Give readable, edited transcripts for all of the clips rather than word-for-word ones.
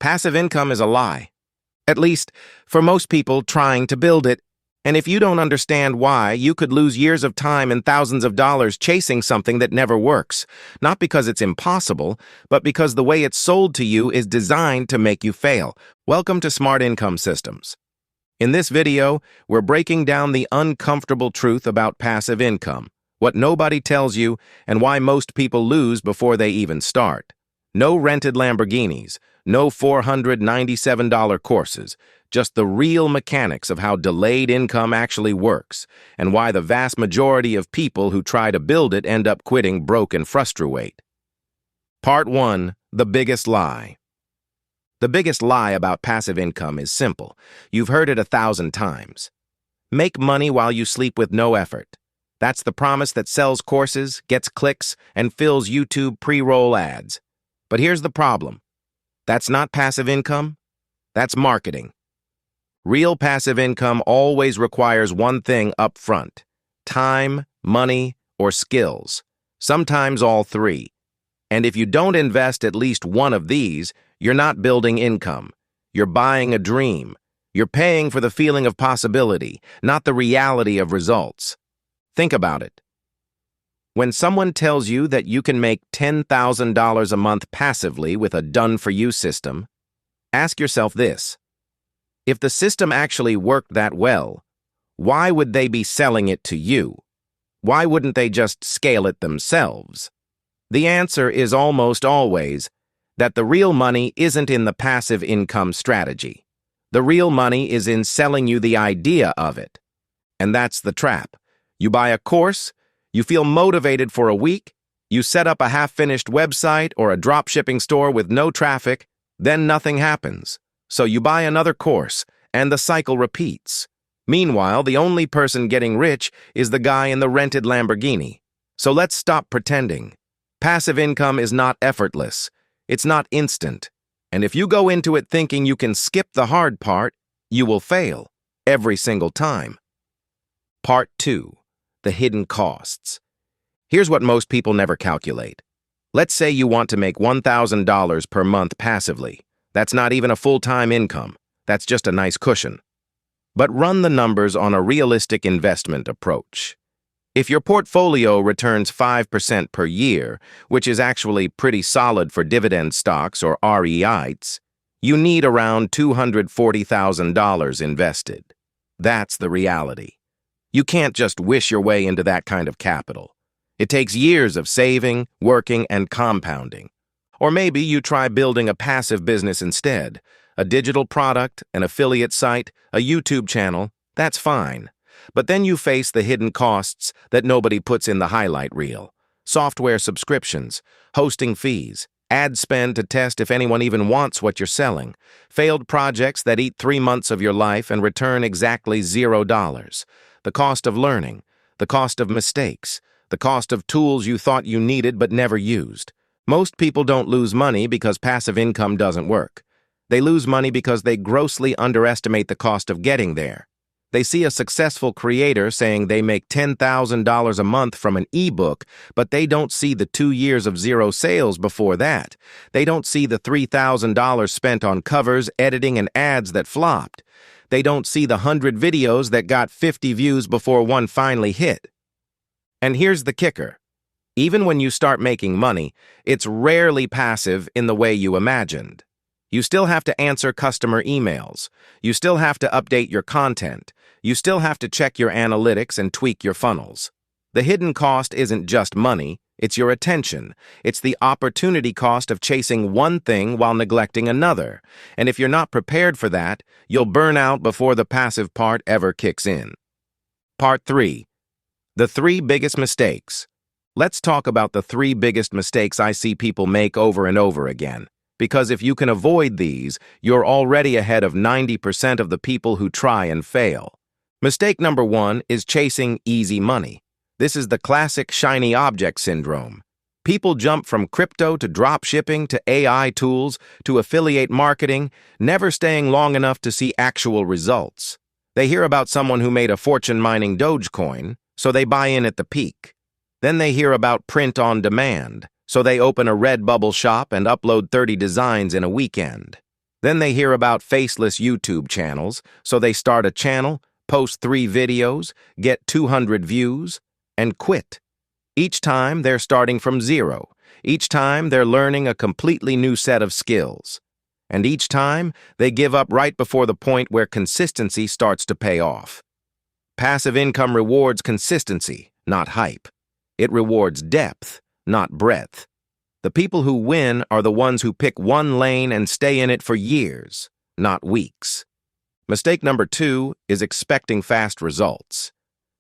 Passive income is a lie. At least, for most people trying to build it. And if you don't understand why, you could lose years of time and thousands of dollars chasing something that never works. Not because it's impossible, but because the way it's sold to you is designed to make you fail. Welcome to Smart Income Systems. In this video, we're breaking down the uncomfortable truth about passive income, what nobody tells you, and why most people lose before they even start. No rented Lamborghinis, no $497 courses, just the real mechanics of how delayed income actually works, and why the vast majority of people who try to build it end up quitting broke and frustrated. Part 1. The biggest lie. The biggest lie about passive income is simple. You've heard it 1,000 times. Make money while you sleep with no effort. That's the promise that sells courses, gets clicks, and fills YouTube pre-roll ads. But here's the problem. That's not passive income. That's marketing. Real passive income always requires one thing up front: time, money, or skills. Sometimes all three. And if you don't invest at least one of these, you're not building income. You're buying a dream. You're paying for the feeling of possibility, not the reality of results. Think about it. When someone tells you that you can make $10,000 a month passively with a done-for-you system, ask yourself this. If the system actually worked that well, why would they be selling it to you? Why wouldn't they just scale it themselves? The answer is almost always that the real money isn't in the passive income strategy. The real money is in selling you the idea of it. And that's the trap. You buy a course, you feel motivated for a week, you set up a half-finished website or a drop-shipping store with no traffic, then nothing happens. So you buy another course, and the cycle repeats. Meanwhile, the only person getting rich is the guy in the rented Lamborghini. So let's stop pretending. Passive income is not effortless. It's not instant. And if you go into it thinking you can skip the hard part, you will fail every single time. Part 2. The hidden costs. Here's what most people never calculate. Let's say you want to make $1,000 per month passively. That's not even a full-time income. That's just a nice cushion. But run the numbers on a realistic investment approach. If your portfolio returns 5% per year, which is actually pretty solid for dividend stocks or REITs, you need around $240,000 invested. That's the reality. You can't just wish your way into that kind of capital. It takes years of saving, working, and compounding. Or maybe you try building a passive business instead. A digital product, an affiliate site, a YouTube channel, that's fine. But then you face the hidden costs that nobody puts in the highlight reel. Software subscriptions, hosting fees, ad spend to test if anyone even wants what you're selling, failed projects that eat 3 months of your life and return exactly $0, the cost of learning, the cost of mistakes, the cost of tools you thought you needed but never used. Most people don't lose money because passive income doesn't work. They lose money because they grossly underestimate the cost of getting there. They see a successful creator saying they make $10,000 a month from an ebook, but they don't see the 2 years of zero sales before that. They don't see the $3,000 spent on covers, editing, and ads that flopped. They don't see the 100 videos that got 50 views before one finally hit. And here's the kicker. Even when you start making money, it's rarely passive in the way you imagined. You still have to answer customer emails. You still have to update your content. You still have to check your analytics and tweak your funnels. The hidden cost isn't just money, it's your attention. It's the opportunity cost of chasing one thing while neglecting another. And if you're not prepared for that, you'll burn out before the passive part ever kicks in. Part 3. The 3 biggest mistakes. Let's talk about the 3 biggest mistakes I see people make over and over again. Because if you can avoid these, you're already ahead of 90% of the people who try and fail. Mistake number 1 is chasing easy money. This is the classic shiny object syndrome. People jump from crypto to drop shipping to AI tools to affiliate marketing, never staying long enough to see actual results. They hear about someone who made a fortune mining Dogecoin, so they buy in at the peak. Then they hear about print on demand, so they open a Redbubble shop and upload 30 designs in a weekend. Then they hear about faceless YouTube channels, so they start a channel, post 3 videos, get 200 views, and quit. Each time they're starting from zero. Each time they're learning a completely new set of skills. And each time they give up right before the point where consistency starts to pay off. Passive income rewards consistency, not hype. It rewards depth, not breadth. The people who win are the ones who pick one lane and stay in it for years, not weeks. Mistake number 2 is expecting fast results.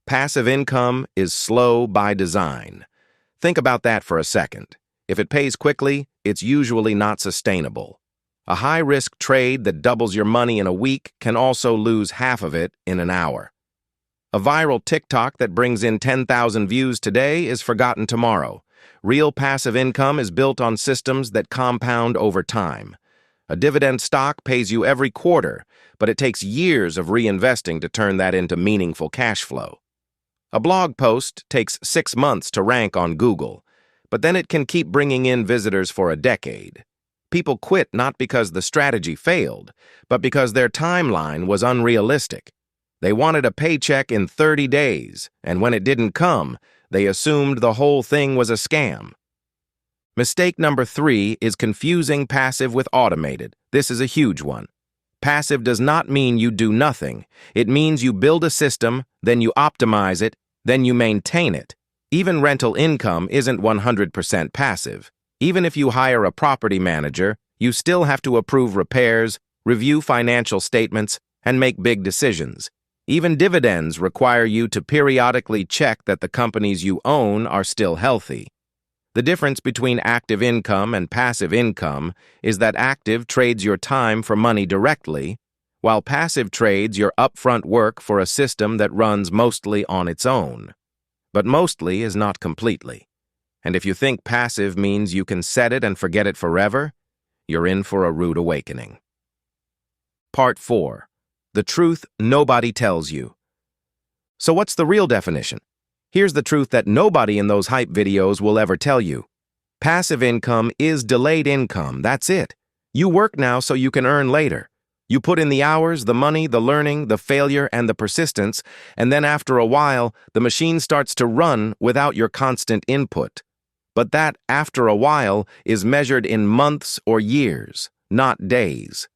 Passive income is slow by design. Think about that for a second. If it pays quickly, it's usually not sustainable. A high-risk trade that doubles your money in a week can also lose half of it in an hour. A viral TikTok that brings in 10,000 views today is forgotten tomorrow. Real passive income is built on systems that compound over time. A dividend stock pays you every quarter, but it takes years of reinvesting to turn that into meaningful cash flow. A blog post takes 6 months to rank on Google, but then it can keep bringing in visitors for a decade. People quit not because the strategy failed, but because their timeline was unrealistic. They wanted a paycheck in 30 days, and when it didn't come, they assumed the whole thing was a scam. Mistake number 3 is confusing passive with automated. This is a huge one. Passive does not mean you do nothing. It means you build a system, then you optimize it, then you maintain it. Even rental income isn't 100% passive. Even if you hire a property manager, you still have to approve repairs, review financial statements, and make big decisions. Even dividends require you to periodically check that the companies you own are still healthy. The difference between active income and passive income is that active trades your time for money directly, while passive trades your upfront work for a system that runs mostly on its own. But mostly is not completely. And if you think passive means you can set it and forget it forever, you're in for a rude awakening. Part 4. The truth nobody tells you. So what's the real definition? Here's the truth that nobody in those hype videos will ever tell you. Passive income is delayed income, that's it. You work now so you can earn later. You put in the hours, the money, the learning, the failure, and the persistence, and then after a while, the machine starts to run without your constant input. But that after a while is measured in months or years, not days.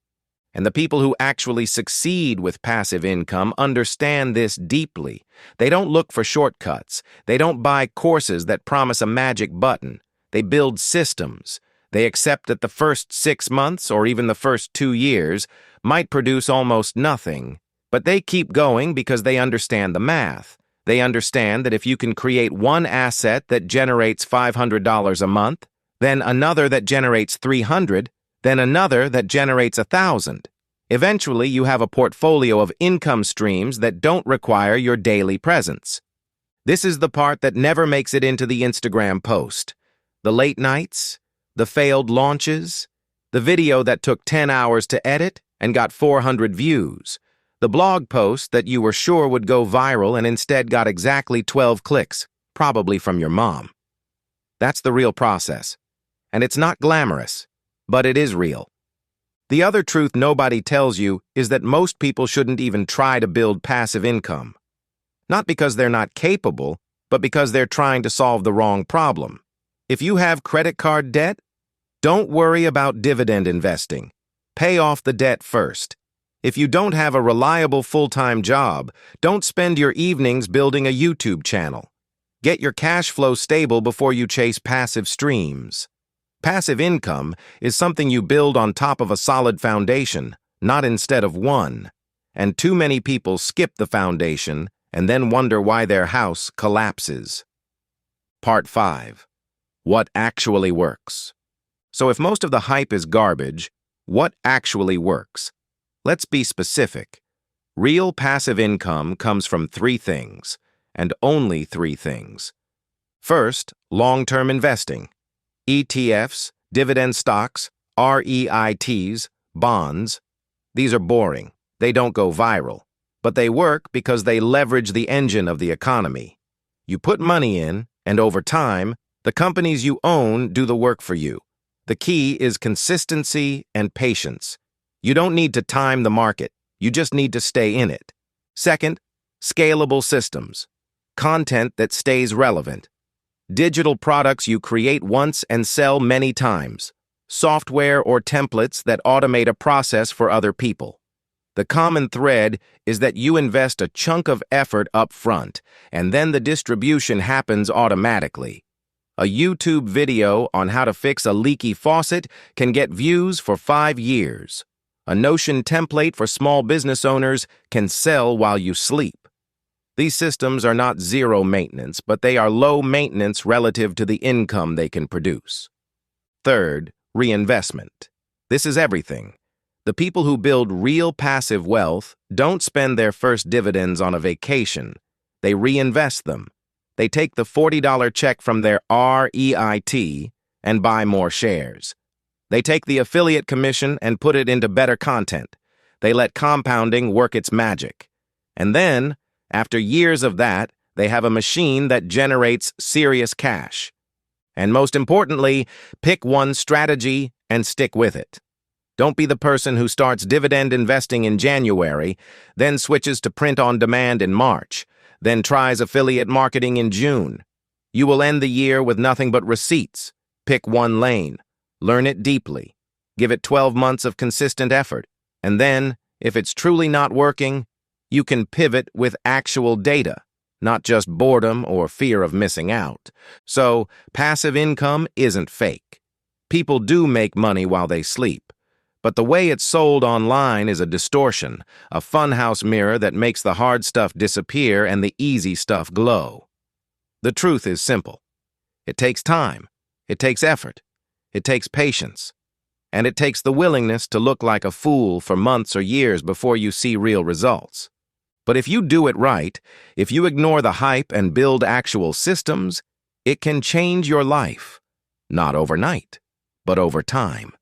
And the people who actually succeed with passive income understand this deeply. They don't look for shortcuts. They don't buy courses that promise a magic button. They build systems. They accept that the first 6 months or even the first 2 years might produce almost nothing, but they keep going because they understand the math. They understand that if you can create one asset that generates $500 a month, then another that generates $300, then another that generates $1,000. Eventually, you have a portfolio of income streams that don't require your daily presence. This is the part that never makes it into the Instagram post. The late nights, the failed launches, the video that took 10 hours to edit and got 400 views, the blog post that you were sure would go viral and instead got exactly 12 clicks, probably from your mom. That's the real process. And it's not glamorous, but it is real. The other truth nobody tells you is that most people shouldn't even try to build passive income. Not because they're not capable, but because they're trying to solve the wrong problem. If you have credit card debt, don't worry about dividend investing. Pay off the debt first. If you don't have a reliable full-time job, don't spend your evenings building a YouTube channel. Get your cash flow stable before you chase passive streams. Passive income is something you build on top of a solid foundation, not instead of one. And too many people skip the foundation and then wonder why their house collapses. Part 5. What actually works? So if most of the hype is garbage, what actually works? Let's be specific. Real passive income comes from 3 things, and only 3 things. First, long-term investing. ETFs, dividend stocks, REITs, bonds. These are boring. They don't go viral. But they work because they leverage the engine of the economy. You put money in, and over time, the companies you own do the work for you. The key is consistency and patience. You don't need to time the market. You just need to stay in it. Second, scalable systems. Content that stays relevant. Digital products you create once and sell many times. Software or templates that automate a process for other people. The common thread is that you invest a chunk of effort up front, and then the distribution happens automatically. A YouTube video on how to fix a leaky faucet can get views for 5 years. A Notion template for small business owners can sell while you sleep. These systems are not zero maintenance, but they are low maintenance relative to the income they can produce. Third, reinvestment. This is everything. The people who build real passive wealth don't spend their first dividends on a vacation. They reinvest them. They take the $40 check from their REIT and buy more shares. They take the affiliate commission and put it into better content. They let compounding work its magic. And then, after years of that, they have a machine that generates serious cash. And most importantly, pick one strategy and stick with it. Don't be the person who starts dividend investing in January, then switches to print on demand in March, then tries affiliate marketing in June. You will end the year with nothing but receipts. Pick one lane. Learn it deeply. Give it 12 months of consistent effort. And then, if it's truly not working, you can pivot with actual data, not just boredom or fear of missing out. So, passive income isn't fake. People do make money while they sleep. But the way it's sold online is a distortion, a funhouse mirror that makes the hard stuff disappear and the easy stuff glow. The truth is simple. It takes time. It takes effort. It takes patience. And it takes the willingness to look like a fool for months or years before you see real results. But if you do it right, if you ignore the hype and build actual systems, it can change your life. Not overnight, but over time.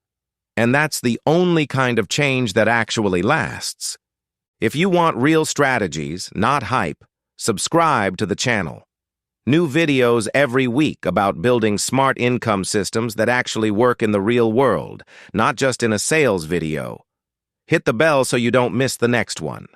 And that's the only kind of change that actually lasts. If you want real strategies, not hype, subscribe to the channel. New videos every week about building smart income systems that actually work in the real world, not just in a sales video. Hit the bell so you don't miss the next one.